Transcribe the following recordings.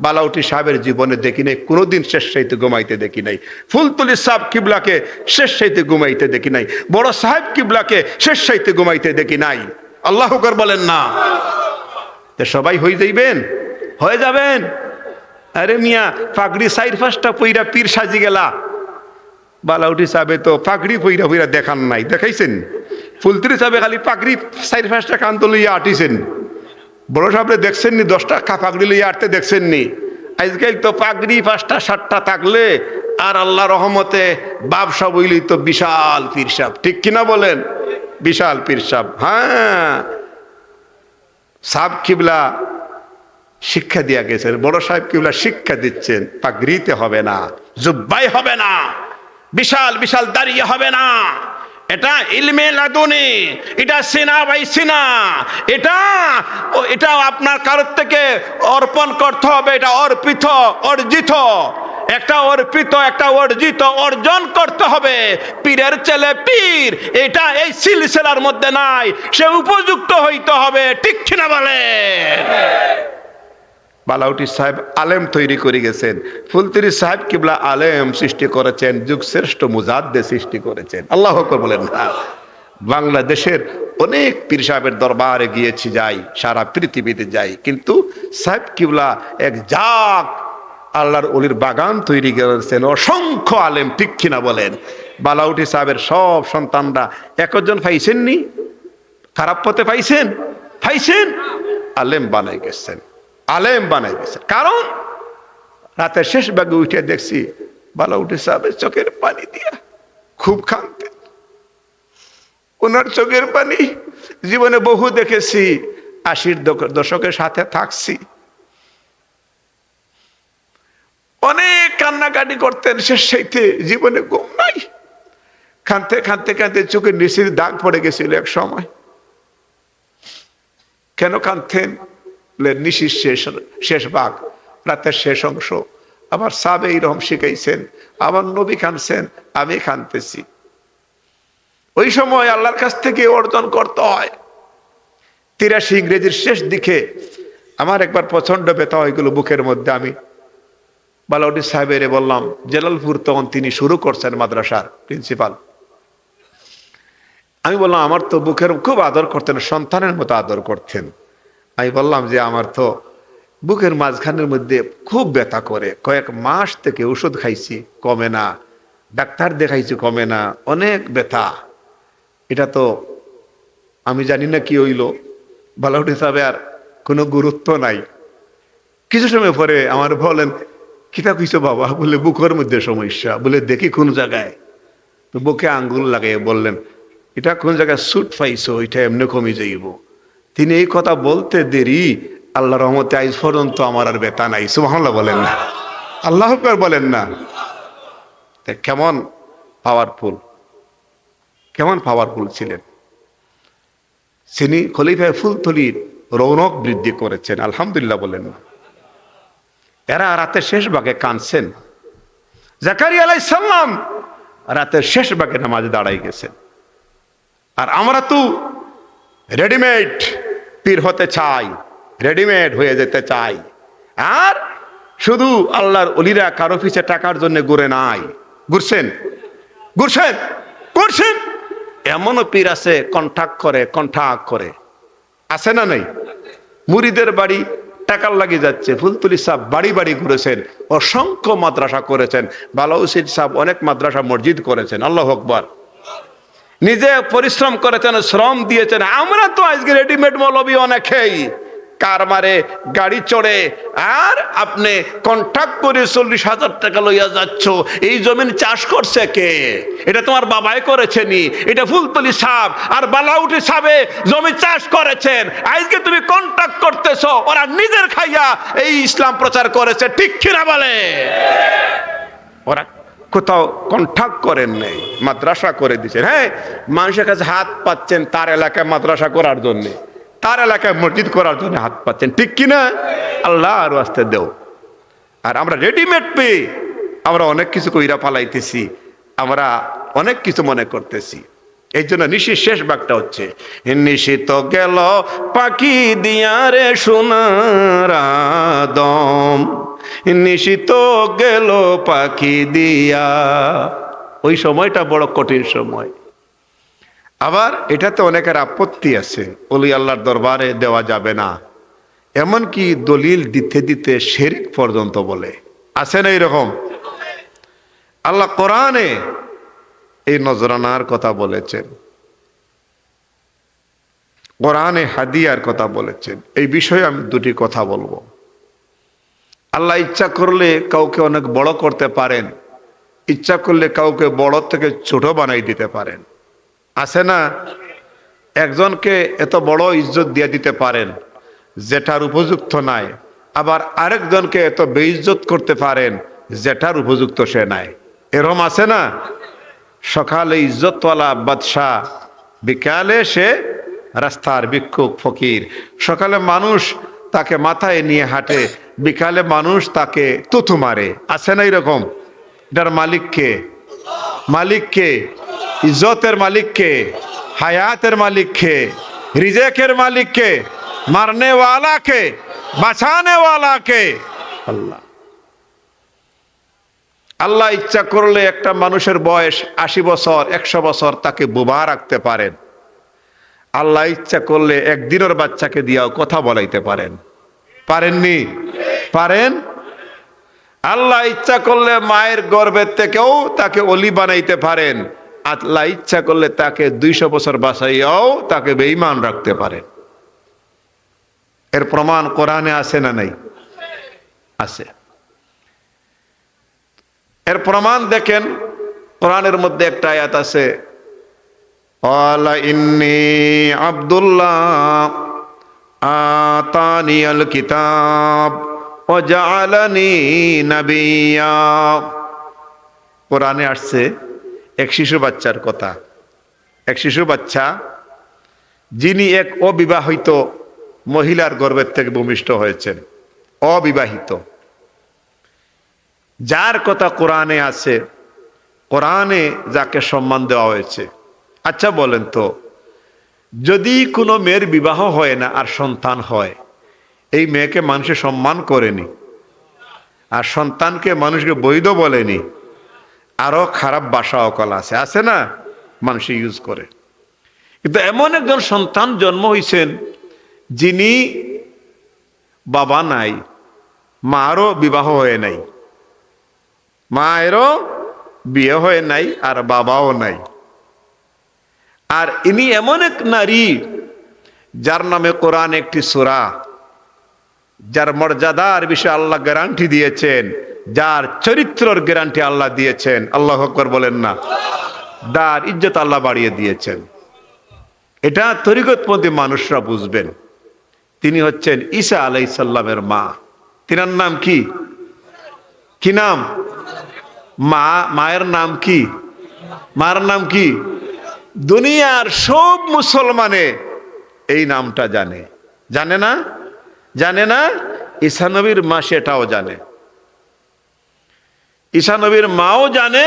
বালাউটি সাহেবের জীবনে দেখি নাই কোনোদিন শেষ সাইতে ঘুমাইতে দেখি নাই। ফুলতলি সাহেব কিবলাকে শেষ সাইতে ঘুমাইতে দেখি নাই। বড় সাহেব কিবলাকে শেষ সাইতে ঘুমাইতে দেখি নাই। আল্লাহু আকবার বলেন না। তো সবাই হয়ে যাইবেন, হয়ে যাবেন। আরে মিয়া পাগড়ি 4-5টা পইরা পীর সাজি গেলা, বালাউটি সাহেবে তো পাগড়ি পইরা পইরা দেখান নাই, দেখাইছেন? ফুলতলি সাহেবে খালি পাগড়ি 4-5টা কান্ত লইয়া আটিছেন। বড় সাহেবরে দেখছেন নি 10টা পাগড়ি লইয়া আটতে দেখছেন নি? আজকাল তো পাগড়ি 5টা 7টা থাকলে আর আল্লাহ রহমতে বাপ সব হইলেই তো বিশাল পীর সাহেব, ঠিক কিনা বলেন? বিশাল পীর সাহেব। হ্যাঁ, সাহেব কিবলা শিক্ষা দিয়া গেছেন, বড় সাহেব কিবলা শিক্ষা দিচ্ছেন, পাগড়িতে হবে না, জুব্বাই হবে না, বিশাল বিশাল দাঁড়িয়ে হবে না, এটা ইলমে লাদুনি, এটা সিনা বাই সিনা, এটা আপনার কারোর থেকে অর্পণ করতে হবে, এটা অর্পিত অর্জিত, একটা অর্পিত একটা অর্জিত অর্জন করতে হবে। পীরের ছেলে পীর এটা এই সিলসিলার মধ্যে নাই, সে উপযুক্ত হইতে হবে, ঠিক কিনা বলেন? বালাউটি সাহেব আলেম তৈরি করে গেছেন, ফুলতলি সাহেব কিবলা আলেম সৃষ্টি করেছেন, যুগ শ্রেষ্ঠ মুজাদ্দে সৃষ্টি করেছেন। আল্লাহু আকবার বলেন না। বাংলাদেশের অনেক পীর সাহেবের দরবারে গিয়েছি, যাই, সারা পৃথিবীতে যাই, কিন্তু সাহেব কিবলা এক জাগ আল্লাহর ওলির বাগান তৈরি করেছেন, অসংখ্য আলেম, ঠিক কিনা বলেন? বালাউটি সাহেবের সব সন্তানরা একজন পাইছেননি, খারাপ পথে পাইছেন, পাইছেন, আলেম বানাই গেছেন, আলেম বানাই গেছেন। কারণ রাতের শেষ ভাগে উঠে দেখছি বালাউটি সাহেবের চোখের পানি দিয়া খুব কাঁদতেন। ওনার চোখের পানি জীবনে বহু দেখেছি, 80-র দশকের সাথে থাকছি, অনেক কান্নাকাটি করতেন, শেষ সাইতে জীবনে ঘুম নাই, কাঁদতে কাঁদতে কাঁদতে চোখের নিচের দাগ পড়ে গেছিল এক সময়। কেন কাঁদতেন? নিশির শেষ ভাগ, রাতের শেষ অংশ। আবার সাহাবে এইরকম শিখাইছেন, আবার নবী কাঁদছেন, আমি কাঁদতেছি। ওই সময় আল্লাহর কাছ থেকে অর্জন করতে হয়। 83 ইংরেজির শেষ দিকে আমার একবার প্রচন্ড ব্যথা হয়েছিল বুকের মধ্যে। আমি বালাউটি সাহেবের বললাম, জালালপুর তখন তিনি শুরু করছেন মাদ্রাসার প্রিন্সিপাল। আমি বললাম, আমার তো বুকের খুব আদর করতেন, সন্তানের মতো আদর করতেন। আমি বললাম যে আমার তো বুকের মাঝখানের মধ্যে খুব ব্যথা করে, কয়েক মাস থেকে ওষুধ খাইছি কমে না, ডাক্তার দেখাইছি কমে না, অনেক ব্যথা, এটা তো আমি জানি না কি হইল। বালাউটি সাহেব আর কোনো গুরুত্ব নাই। কিছু সময় পরে আমার বলেন, কিতা কইছো বাবা? বলে বুকের মধ্যে সমস্যা। বলে দেখি কোন জায়গায়? তো বুকে আঙ্গুল লাগাই বললেন, এটা কোন জায়গায় সুট পাইছো, এটা এমনি কমে যাইব। তিনি এই কথা বলতে দেরি, আল্লাহ রহমতে আজ পর্যন্ত আমার আর ব্যথা নাই। সুবহানাল্লাহ বলেন না, আল্লাহু আকবার বলেন না। কেমন পাওয়ারফুল, কেমন পাওয়ারফুল ছিলেন তিনি। খলিফা ফুলতলির রৌনক বৃদ্ধি করেছেন, আলহামদুলিল্লাহ বলেন না। এরা রাতের শেষ ভাগে কাঁদছেন। জাকারিয়া আলাইহিস সালাম রাতের শেষ ভাগে নামাজে দাঁড়াই গেছেন। আর আমরা তো রেডিমেড পীর হতে চাই, রেডিমেড হয়ে যেতে চাই। আর শুধু আল্লাহর ওলিরা কারো পিছে টাকার জন্য ঘুরে নাই, ঘুরছেন ঘুরছেন ঘুরছেন। এমনও পীর আছে কন্ট্রাক্ট করে, আছে না নাই? মুরিদের বাড়ি টাকার লাগিয়ে যাচ্ছে। ফুলতলি সাহেব বাড়ি বাড়ি ঘুরেছেন, অসংখ্য মাদ্রাসা করেছেন। বালাউটি সাহেব অনেক মাদ্রাসা মসজিদ করেছেন। আল্লাহু আকবার। নিজে পরিশ্রম করেছেন, শ্রম দিয়েছেন। আমরা তো আজকে রেডিমেড মৌলবী অনেকেই, কার মারে, গাড়ি চড়ে, আর আপনি কন্ট্রাক্ট করে 40,000 টাকা লইয়া যাচ্ছ। এই জমিন চাষ করছে কে? এটা তোমার বাবাই করেছেনি, এটা ফুলতলি সাহেব আর বালাউটি সাহেবে জমি চাষ করেছেন। আজকে তুমি কন্ট্রাক্ট করতেছো, ওরা নিজের খাইয়া এই ইসলাম প্রচার করেছে, ঠিক কিনা বলে? ওরা কোথাও কন্ট্রাক্ট করেন নাই, মাদ্রাসা করে দিচ্ছেন। হ্যাঁ, মানুষের কাছে হাত পাচ্ছেন তার এলাকায় মাদ্রাসা করার জন্য, তার এলাকায় মসজিদ করার জন্য হাত পাচ্ছেন, ঠিক কিনা? আল্লাহ আর আস্তে দেও। আর আমরা রেডিমেড পেয়ে আমরা অনেক কিছু কইরা পালাইতেছি, আমরা অনেক কিছু মনে করতেছি। এই জন্য নিশির শেষ ভাগটা হচ্ছে নিশিত গেল পাখি দিয়া রে সোনার আদম, নিশিত গেল পাখি দিয়া। ওই সময়টা বড় কঠিন সময়। আবার এটাতে অনেকের আপত্তি আছে, ওলি আল্লাহর দরবারে দেওয়া যাবে না, এমনকি দলিল দিতে দিতে শিরক পর্যন্ত বলে। আছে না এরকম? আল্লাহ কোরআনে এই নজরানার কথা বলেছেন, কোরআনে হাদিয়ার কথা বলেছেন। এই বিষয়ে আমি দুটি কথা বলবো। আল্লাহ ইচ্ছা করলে কাউকে অনেক বড় করতে পারেন, ইচ্ছা করলে কাউকে বড় থেকে ছোট বানাই দিতে পারেন। আছে না? একজনকে এত বড় ইজ্জত দিয়ে দিতে পারেন যেটার উপযুক্ত নাই, আবার আরেকজনকে এত বেইজ্জত করতে পারেন যেটার উপযুক্ত সে নাই। এরকম আছে না? সকালে ইজ্জতওয়ালা বাদশাহ, বিকালে সে রাস্তার ভিক্ষুক ফকির। সকালে মানুষ তাকে মাথায় নিয়ে হাঁটে, বিকালে মানুষ তাকে তুতু মারে। আছে না এরকম? এটার মালিক কে? মালিক কে? ইজ্জতের মালিক কে? হায়াতের মালিক কে? রিজেকের মালিক কে? মারনে ওয়ালা কে? বাঁচানে ওয়ালা কে? আল্লাহ। আল্লাহ ইচ্ছা করলে একটা মানুষের বয়স 80 বছর 100 বছর তাকে বোবা রাখতে পারেন। আল্লাহ ইচ্ছা করলে একদিনের বাচ্চাকে দিয়াও কথা বলাইতে পারেন। পারেননি? পারেন। আল্লাহ ইচ্ছা করলে মায়ের গর্ভের থেকেও তাকে অলি বানাইতে পারেন। আল্লাহ ইচ্ছা করলে তাকে 200 বছর বাঁচাইয়াও তাকে বেঈমান রাখতে পারেন। এর প্রমাণ কোরআনে আছে না নাই? আছে। এর প্রমাণ দেখেন, কোরআনের মধ্যে একটা আয়াত আছে, ক্বালা ইন্নী আব্দুল্লাহ আতানিয়াল কিতাব ওয়া জাআলানি নাবিয়্যা। কোরআনে আসছে এক শিশু বাচ্চার কথা। এক শিশু বাচ্চা যিনি এক অবিবাহিত মহিলার গর্ভের থেকে ভূমিষ্ঠ হয়েছেন, অবিবাহিত, যার কথা কোরআনে আছে, কোরআনে যাকে সম্মান দেওয়া হয়েছে। আচ্ছা বলেন তো, যদি কোনো মেয়ের বিবাহ হয় না আর সন্তান হয়, এই মেয়েকে মানুষে সম্মান করেনি, আর সন্তানকে মানুষকে বৈধ বলেনি, আরো খারাপ ভাষা অকল আছে। আছে না? মানুষ ইউজ করে। কিন্তু এমন একজন সন্তান জন্ম হয়েছেন যিনি বাবা নাই, মারও বিবাহ হয়ে নাই, মায়েরও বিয়ে হয়ে নাই, আর বাবাও নাই। আর ইনি এমন এক নারী যার নামে কোরআন একটি সূরা, যার মর্যাদার বিষয়ে আল্লাহ গ্যারান্টি দিয়েছেন, যার চরিত্রের গ্যারান্টি আল্লাহ দিয়েছেন। আল্লাহু আকবার বলেন না? তার ইজ্জত আল্লাহ বাড়িয়ে দিয়েছেন। এটা তরিকতপন্থী মানুষরা বুঝবেন। তিনি হচ্ছেন ঈসা আলাইহিস সালামের মা। তিনার নাম কি? কি নাম? মা। মায়ের নাম কি? মার নাম কি? দুনিয়ার সব মুসলমানে এই নামটা জানে। জানে না? জানে না? ঈসা নবীর মা সেটাও জানে, ঈসা নবীর মাও জানে,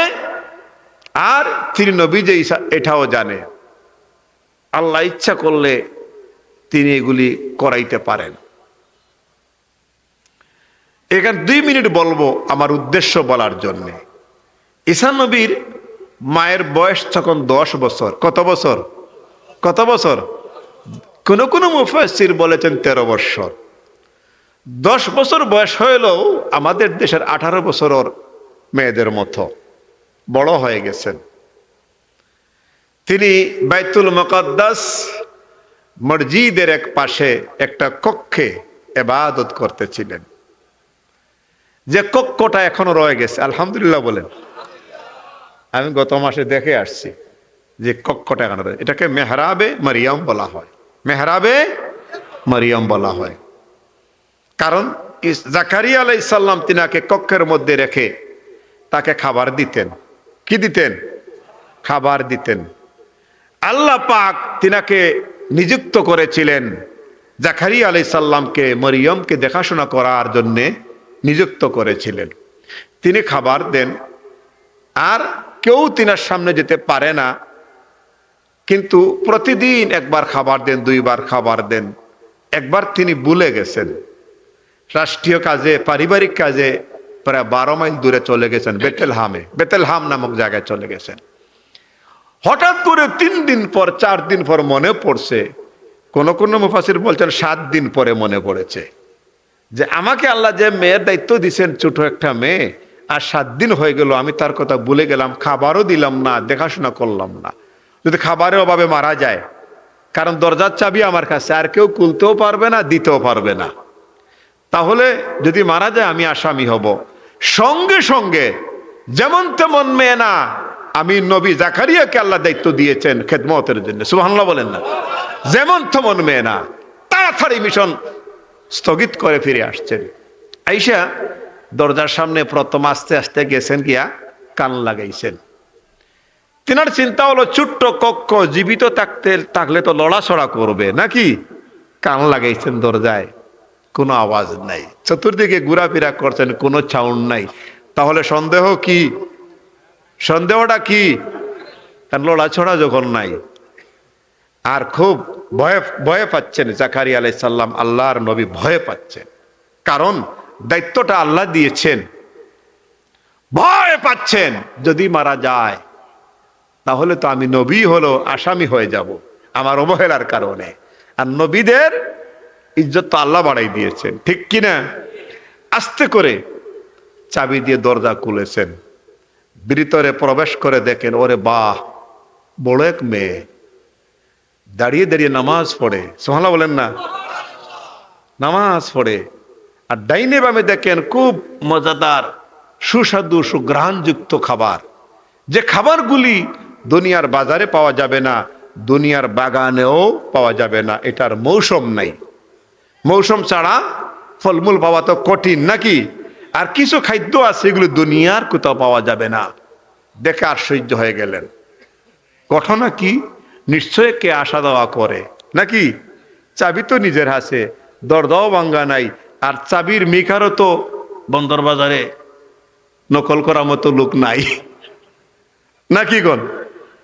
আর তিনি নবী যে ঈসা এটাও জানে। আল্লাহ ইচ্ছা করলে তিনি এগুলি করাইতে পারেন। এখানে 2 মিনিট বলবো আমার উদ্দেশ্য বলার জন্যে। ঈসা নবীর মায়ের বয়স তখন 10 বছর। কত বছর? কত বছর? কোন কোন মুফাসসির বলেছেন 13 বছর। 10 বছর বয়স হইলেও আমাদের দেশের 18 বছরের মেয়েদের মতো বড় হয়ে গেছেন। তিনি বাইতুল মুকাদ্দাস মসজিদের এক পাশে একটা কক্ষে ইবাদত করতেছিলেন, যে কক্ষটা এখনো রয়ে গেছে। আলহামদুলিল্লাহ বলেন। আমি গত মাসে দেখে আসছি যে কক্ষটা এখনো রয়েছে। এটাকে মেহরাবে মারিয়াম বলা হয়। মেহরাবে মারিয়াম বলা হয় কারণ জাকারিয়া আলাইহিস সালাম তিনাকে কক্ষের মধ্যে রেখে তাকে খাবার দিতেন। কি দিতেন? খাবার দিতেন। আল্লাহ পাক তিনাকে নিযুক্ত করেছিলেন, জাকারিয়া আলাইহিস সালামকে মরিয়মকে দেখাশোনা করার জন্যে নিযুক্ত করেছিলেন। তিনি খাবার দেন, আর কেউ তিনার সামনে যেতে পারে না, কিন্তু প্রতিদিন একবার খাবার দেন, দুইবার খাবার দেন। একবার তিনি ভুলে গেছেন, রাষ্ট্রীয় কাজে, পারিবারিক কাজে প্রায় 12 মাইল দূরে চলে গেছেন, বেতেলহাম নামক জায়গায় চলে গেছেন। হঠাৎ করে 3 দিন পর, 4 দিন পর মনে পড়ছে, কোন কোন মুফাসির বলছেন 7 দিন পরে মনে পড়েছে যে আমাকে আল্লাহ যে মেয়ের দায়িত্ব দিয়েছেন, ছোট একটা মেয়ে, আর 7 দিন হয়ে গেল আমি তার কথা ভুলে গেলাম, খাবারও দিলাম না, দেখাশোনা করলাম না। যদি খাবারের অভাবে মারা যায়, কারণ দরজার চাবি আমার কাছে, আর কেউ খুলতেও পারবে না, দিতেও পারবে না, তাহলে যদি মারা যায় আমি আসামি হব। সঙ্গে সঙ্গে যেমন তেমন মেয়ে না, আমি নবী জাকারিয়াকে আল্লাহ দায়িত্ব দিয়েছেন খেদমতের জন্য, সুবহানাল্লাহ বলেন না, যেমন তেমন মেয়ে না, তাড়াতাড়ি মিশন স্থগিত করে ফিরে আসছেন। আইসা দরজার সামনে প্রথম আস্তে আস্তে গেছেন, গিয়া কান লাগাইছেন। তিনার চিন্তা হলো ছোট্ট কক্ষ, জীবিত থাকলে তো লড়াছড়া করবে নাকি। কান লাগাইছেন দরজায়, কোনো আওয়াজ নাই। চতুর্দিকে ঘোরাফেরা করছেন, কোনো সাউন্ড নাই। তাহলে সন্দেহ কি? সন্দেহটা কি? কারণ লড়াছড়া যখন নাই। আর খুব ভয়ে পাচ্ছেন জাকারিয়া আলাইহিস সালাম, আল্লাহর নবী ভয়ে পাচ্ছেন, কারণ দায়িত্বটা আল্লাহ দিয়েছেন। ভয় পাচ্ছেন যদি মারা যায় তাহলে তো আমি নবী হলো আসামি হয়ে যাব আমার অবহেলার কারণে। আর নবীদের ইজ্জত তো আল্লাহ বাড়াই দিয়েছেন, ঠিক কিনা? আস্তে করে চাবি দিয়ে দরজা খুলেছেন, ভিতরে প্রবেশ করে দেখেন, ওরে বাহ, বড় এক মেয়ে দাঁড়িয়ে দাঁড়িয়ে নামাজ পড়ে, সুবহানাল্লাহ বলেন না, নামাজ পড়ে। আর ডাইনে বামে দেখেন খুব মজাদার, সুস্বাদু, সুঘ্রাণযুক্ত খাবার, যে খাবারগুলি দুনিয়ার বাজারে পাওয়া যাবে না, দুনিয়ার বাগানেও পাওয়া যাবে না, এটার মৌসুম নাই। মৌসুম ছাড়া ফলমূল পাওয়া তো কঠিন নাকি। আর কিছু খাদ্য আছে এগুলো দুনিয়ার কোথাও পাওয়া যাবে না। দেখে আশ্চর্য হয়ে গেলেন। ঘটনা কি? নিশ্চয় কে আসা দেওয়া করে নাকি। চাবি তো নিজের হাতে, দরজাও ভাঙ্গা নাই, আর চাবির মিকারও তো বন্দর বাজারে নকল করার মতো লোক নাই নাকি গন।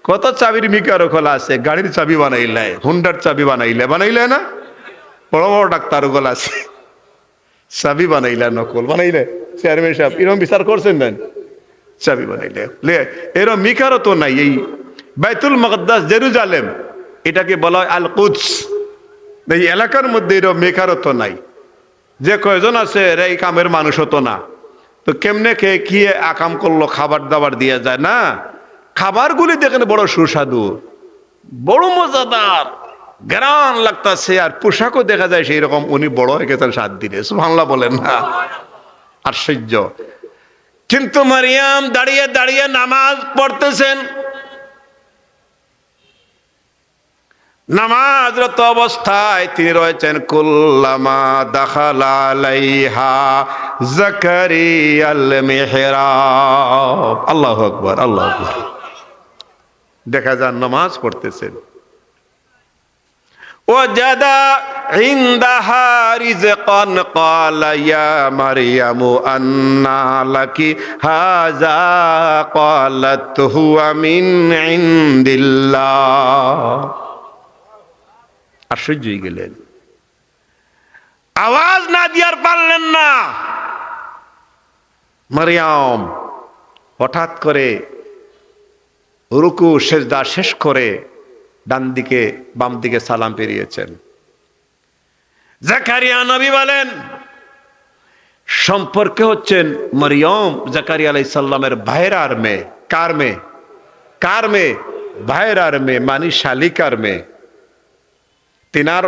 কত চাবির মিকারও খোলা আছে, গাড়ির চাবি বানাইলে, হুন্ডার চাবি বানাইলে না, বড় বড় ডাক্তার গল আছে, চাবি বানাইলে, নকল বানাইলে। চেয়ারম্যান সাহেব এরকম বিচার করছেন না, চাবি বানাইলে এরকম মিকারও তো নাই। এই বাইতুল মুকদ্দাস জেরুজালেম, এটাকে বলা হয় আল কুদস, এই এলাকার মধ্যে এরকম মেকারও তো নাই। যে কয়জন আছে এরা এই কামের মানুষও তো না, তো কেমনে খেয়ে খেয়ে আকাম করলো, খাবার দাবার দিয়ে যায় না। খাবারগুলি দেখেন বড় সুস্বাদু, বড় মজাদার, গ্রান লাগতাছে, আর পোশাকও দেখা যায় সেই রকম। উনি বড় হয়ে গেছেন 7 দিনে, সুবহানাল্লাহ বলেন না, আশ্চর্য। কিন্তু মারিয়াম দাঁড়িয়ে দাঁড়িয়ে নামাজ পড়তেছেন। নামাজরত অবস্থায় তিনি রয়েছেন। কুল্লামা দাখালা আলাইহা জাকারিয়াল মিহরাব, আল্লাহু আকবার, আল্লাহু আকবার। দেখা যান নামাজ পড়তেছেন। ওয়াজাদা ইনদাহা রিজকান ক্বালা ইয়া মারইয়ামু আন্না লাকি হাযা ক্বালাত হুয়া মিন ইনদিল্লাহ। আশ্চর্য হয়ে গেলেন, আওয়াজ না দিয়ার পারলেন না। মারিয়াম হঠাৎ করে রুকু সেজদা শেষ করে ডান দিকে বাম দিকে সালাম পেরিয়েছেন। জাকারিয়া নবী বলেন, সম্পর্কে হচ্ছেন মারিয়াম জাকারিয়া আলাইহিস সালামের ভাইরার মেয়ে। কার মেয়ে? কার মেয়ে? ভাইরার মেয়ে, মানে শালিকার মেয়ে। তিনার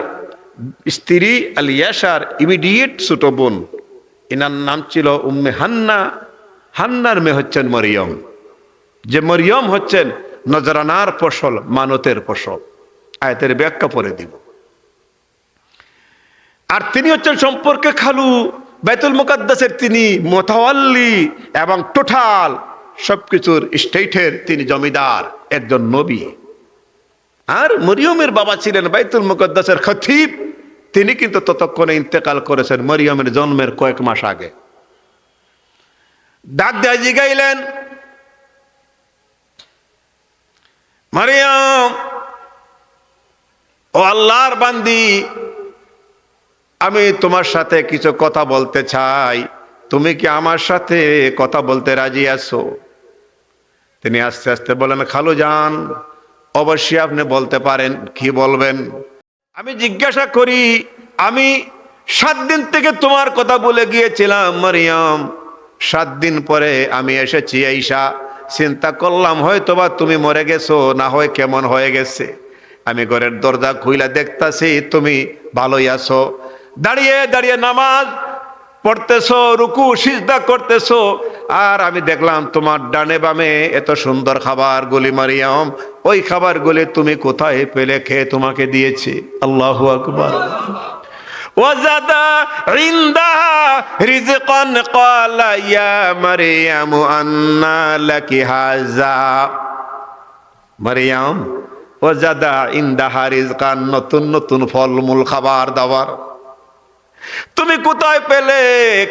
স্ত্রী আলিয়াসার ইমিডিয়েট ছোট বোন, এনার নাম ছিল উম্মে হান্না। হান্নার মেয়ে হচ্ছেন মরিয়ম, যে মরিয়ম হচ্ছেন নজরানার ফসল, মানতের ফসল। আয়াতের ব্যাখ্যা পরে দিব। আর তিনি হচ্ছেন সম্পর্কে খালু, বাইতুল মুকাদ্দাসের তিনি মুতাওয়াল্লি এবং টোটাল সবকিছুর স্টেটের তিনি জমিদার, একজন নবী। আর মরিয়মের বাবা ছিলেন বাইতুল মুকাদ্দাসের খতিব, তিনি কিন্তু ততক্ষণে ইন্তেকাল করেছেন মরিয়মের জন্মের কয়েক মাস আগে। ডাক দিয়ে জিগাইলেন, মারিয়াম ও আল্লাহর বান্দি, আমি তোমার সাথে কিছু কথা বলতে চাই, তুমি কি আমার সাথে কথা বলতে রাজি আছো? তিনি আস্তে আস্তে বলেন, খালুজান, অবশ্যই আপনি বলতে পারেন, কি বলবেন? আমি জিজ্ঞাসা করি, আমি 7 দিন থেকে তোমার কথা বলে গিয়েছিলাম মারিয়াম, 7 দিন পরে আমি এসেছি, আইসা চিন্তা করলাম হয়তোবা তুমি মরে গেছো, না হয় কেমন হয়ে গেছে। আমি ঘরের দরজা খুইলা দেখতাছি তুমি ভালোই আছো, দাঁড়িয়ে দাঁড়িয়ে নামাজ পড়তেছো, রুকু সিজদা করতেছো, আর আমি দেখলাম তোমার ডানে বামে এত সুন্দর খাবারগুলি মারিয়াম, ওই খাবারগুলি তুমি কোথায় পেলে, খেয়ে তোমাকে দিয়েছি। আল্লাহু আকবার। ওয়াজাদা ইনদাহা রিজকান ক্বালা ইয়া মারইয়াম আন্না লাকি হাযা। মারইয়াম ওয়াজাদা ইনদাহা রিজকান, নতুন নতুন ফলমূল খাবার দাবার তুমি কোথায় পেলে,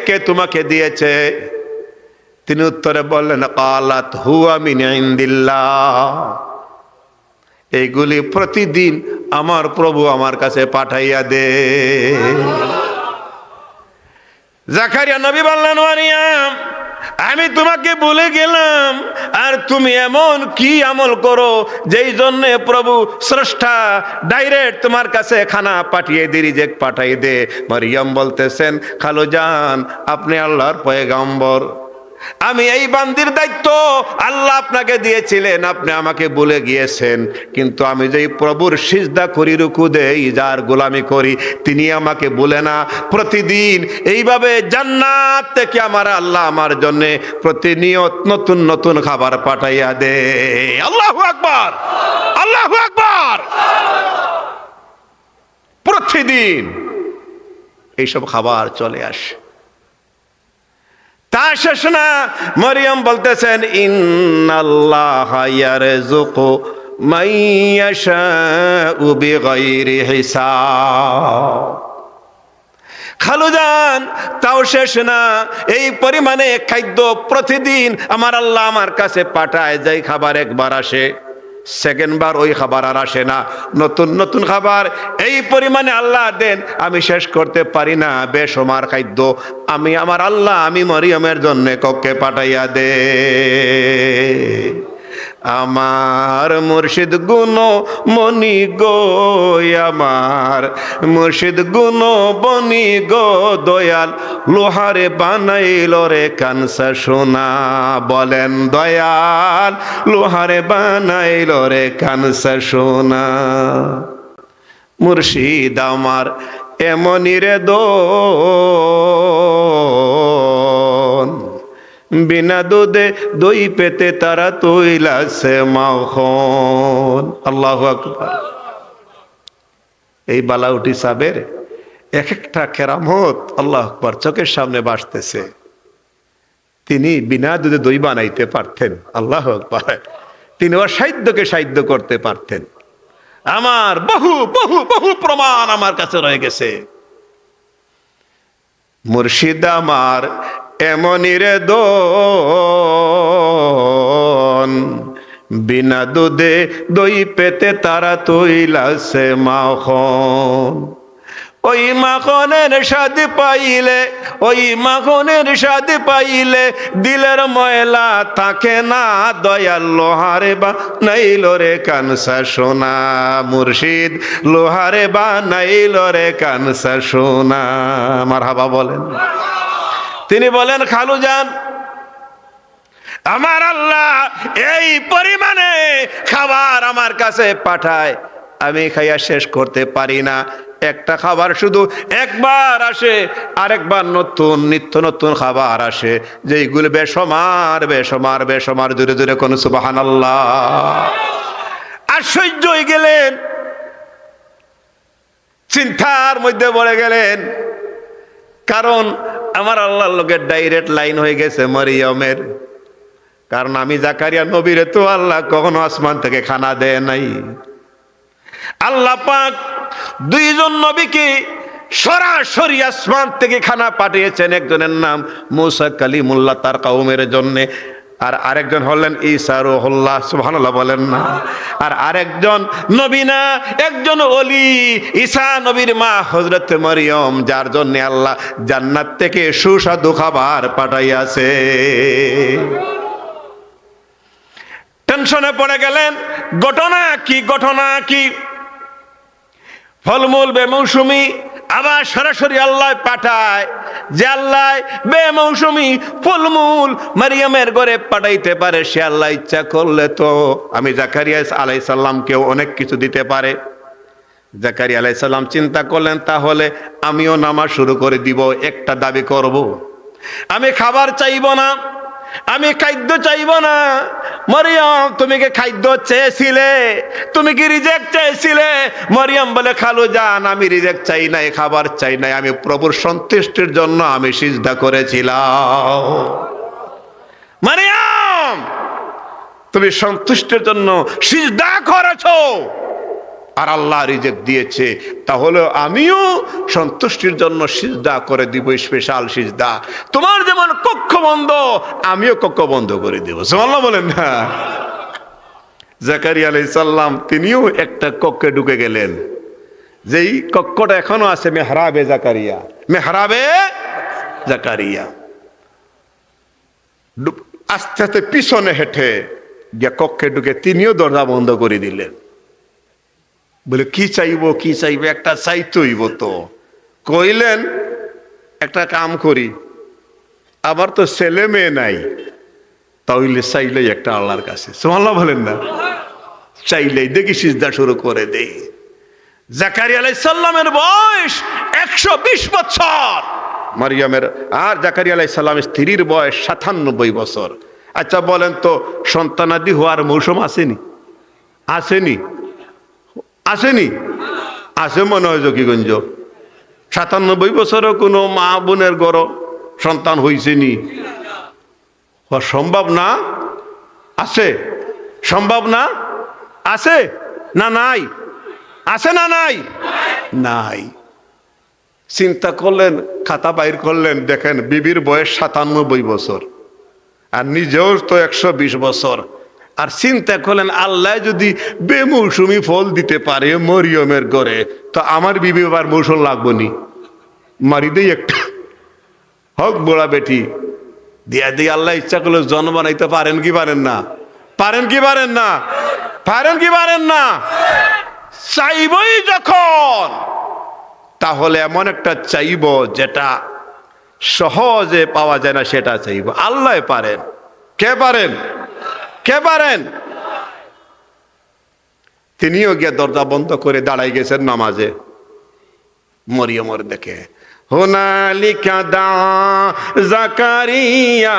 কে তোমাকে দিয়েছে? তিনি উত্তরে বললেন, ক্বালাত হুয়া মিন ইনদিল্লাহ, এইগুলি প্রতিদিন আমার প্রভু আমার কাছে পাঠাইয়া দে। জাকারিয়া নবী বললেন, মারিয়াম, আমি তোমাকে বলে গেলাম, আর তুমি এমন কি আমল করো যেই জন্য প্রভু স্রষ্টা ডাইরেক্ট তোমার কাছে খানা পাঠিয়ে দে, রিজেক্ট পাঠিয়ে দে। মারিয়াম বলতেছেন, খালুজান, আপনি আল্লাহর পয়গম্বর, আমি এই বান্দির দায়িত্ব আল্লাহ আপনাকে দিয়েছিলেন, আপনি আমাকে বলে গিয়েছেন, কিন্তু আমি যেই প্রভুর সিজদা করি, রুকু দেই, যার গোলামি করি, তিনি আমাকে বলে না, প্রতিদিন এইভাবে জান্নাত থেকে আমার আল্লাহ আমার জন্য প্রতিনিয়ত নতুন নতুন খাবার পাঠাইয়া দে। আল্লাহু আকবার, আল্লাহু আকবার। প্রতিদিন এইসব খাবার চলে আসে। তা শেষ না, মরিয়ম বলতেছেন, ইন্নাল্লাহা ইয়ারযুকু মান ইয়াশাউ বিগাইরি হিসাব। খালুজান, তাও শেষ না, এই পরিমাণে খাদ্য প্রতিদিন আমার আল্লাহ আমার কাছে পাঠায়, যেই খাবার একবার আসে, সেকেন্ড বার ওই খাবার আর আসে না, নতুন নতুন খাবার এই পরিমাণে আল্লাহ দেন, আমি শেষ করতে পারি না। বেসমার খাদ্য আমি আমার আল্লাহ, আমি মরিয়মের জন্য কক্ষে পাঠাইয়া দে। আমার মুর্শিদ গুণ মনি গো, আমার মুর্শিদ গুণ বনি গো, দয়াল লোহারে বানাইল রে কানসা সোনা। বলেন, দয়াল লোহারে বানাইল রে কানসা সোনা। মুর্শিদ আমার এমনি রে দোন, বিনা দুধে দই পেতে তারা তৈলাছে মাখন। আল্লাহু আকবার। এই বালাউটি সাবের এক একটা কেরামত আল্লাহ আকবার চোখের সামনে ভাসতেছে। তিনি বিনা দুধে দই বানাইতে পারতেন। আল্লাহু আকবার। তিনি অসাধ্যকে সাধ্য করতে পারতেন। আমার বহু বহু বহু প্রমাণ আমার কাছে রয়ে গেছে। মুর্শিদ আমার এমনি রে দোন, বিনা দুধে দই পেতে তারা তৈলাছে মাখন। ওই মাখনের স্বাদ পাইলে, ওই মাখনের স্বাদ পাইলে দিলের ময়লা থাকে না, দয়াল লোহারে বানাইল রে কানসা সোনা। মুর্শিদ লোহারে বানাইল রে কানসা সোনা। মারহাবা বলেন। তিনি বলেন, খালুজান, আমার আল্লাহ এই পরিমাণে খাবার আমার কাছে পাঠায়, আমি খাইয়া শেষ করতে পারি না। একটা খাবার শুধু একবার আসে, আরেকবার নতুন নিত্য নতুন খাবার আসে, যেইগুলো বেসমার বেসমার বেসমার। জোরে জোরে কোন সুবহানাল্লাহ। আশ্চর্য হয়ে গেলেন, চিন্তার মধ্যে পড়ে গেলেন, কারণ আমার আল্লাহর লোকের ডাইরেক্ট লাইন হয়ে গেছে মরিয়মের। কারণ আমি জাকারিয়া নবীরে তো আল্লাহ কখনো আসমান থেকে খানা দেয় নাই। আল্লাহ পাক দুইজন নবীকে সরাসরি আসমান থেকে খানা পাঠিয়েছেন। একজনের নাম মুসা কালিমুল্লাহ তার কওমের জন্য, আর আরেকজন হলেন ঈসা রুহুল্লাহ, সুবহানাল্লাহ বলেন না। আর আরেকজন নবী না, একজন ওলি, ঈসা নবীর মা হযরত মরিয়ম, যার জন্য আল্লাহ জান্নাত থেকে সুস্বাদু খাবার পাঠাইয়াছে। টেনশনে পড়ে গেলেন, ঘটনা কি, ঘটনা কি? ফলমূল বেমৌসুমি, আবার সরাসরি আল্লাহ পাঠায় যে আল্লাহ বেমৌসুমি ফলমূল মারিয়ামের ঘরে পাঠাইতে পারে, সে আল্লাহ ইচ্ছা করলে তো আমি জাকারিয়া আলাইহিস সালামকেও অনেক কিছু দিতে পারে। জাকারিয়া আলাইহিস সালাম চিন্তা করলেন, তাহলে আমিও নামাজ শুরু করে দিব। একটা দাবি করব, আমি খাবার চাইব না, আমি খাদ্য চাইব না। মরিয়ম, তুমি কি খাদ্য চেয়েছিলে? তুমি কি রিজেক্ট চেয়েছিলে? মরিয়ম বলে, খালু জান, আমি রিজেক্ট চাই নাই, খাবার চাই নাই, আমি প্রভুর সন্তুষ্টির জন্য আমি সিজদা করেছিলাম। মরিয়ম, তুমি সন্তুষ্টির জন্য সিজদা করেছো, আর আল্লাহ রিজেক্ট দিয়েছে, তাহলে আমিও সন্তুষ্টির জন্য সিজদা করে দিব, স্পেশাল সিজদা। তোমার যেমন কক্ষ বন্ধ, আমিও কক্ষ বন্ধ করে দেব। সুবহানাল্লাহ বলেন না। জাকারিয়া আলাইহিস সালাম তিনিও একটা কক্ষে ঢুকে গেলেন, যেই কক্ষটা এখনো আছে মেহরাবে জাকারিয়া, মেহরাবে জাকারিয়া। আস্তে আস্তে পিছনে হেঁটে গিয়ে কক্ষে ঢুকে তিনিও দরজা বন্ধ করে দিলেন। বলে, কি চাইবো, কি চাইবো? একটা চাইতেইব তো। কইলেন, একটা কাম করি, আবার তো ছেলে মেয়ে নাই, তাহলে চাইলেই একটা আল্লাহর কাছে। সুবহানাল্লাহ বলেন না। চাইলেই দেখি সিজদা শুরু করে দেই। জাকারিয়া আলাইহিস সালামের বয়স 120 বছর, মারিয়ামের আর জাকারিয়া আলাইহিস সালামের স্ত্রীর বয়স 97 বছর। আচ্ছা বলেন তো, সন্তানাদি হওয়ার মৌসুম আসেনি? আসেনি? আসেনি? আছে মনে হয় জকিগঞ্জ। 97 বছরও কোনো মা বোনের ঘর সন্তান হইছেনি? সম্ভব না? আছে? সম্ভব না? আছে না নাই? আছে না নাই? নাই। চিন্তা করলেন, খাতা বাইর করলেন, দেখেন বিবির বয়স 97 বছর, আর নিজেও তো 120 বছর। আর চিন্তা করলেন, আল্লাহ যদি বেমৌসুমি ফল দিতে পারে মরিয়মের ঘরে, তো আমার বিবি আবার মৌসুম লাগবো নি, মারি দেই একটা, হক বোড়া বেটি দিয়া দিয়ে। আল্লাহ ইচ্ছা করলে জন্ম বানাইতে পারেন কি পারেন না? পারেন কি পারেন না? পারেন কি পারেন না? চাইবই যখন, তাহলে এমন একটা চাইব যেটা সহজে পাওয়া যায় না, সেটা চাইব। আল্লাহ পারেন। কে পারেন? কে পারেন? তিনিও গিয়ে দরজা বন্ধ করে দাঁড়াই গেছেন নামাজে। মরিয়মের দেখে, হুনালিকা দা জাকারিয়া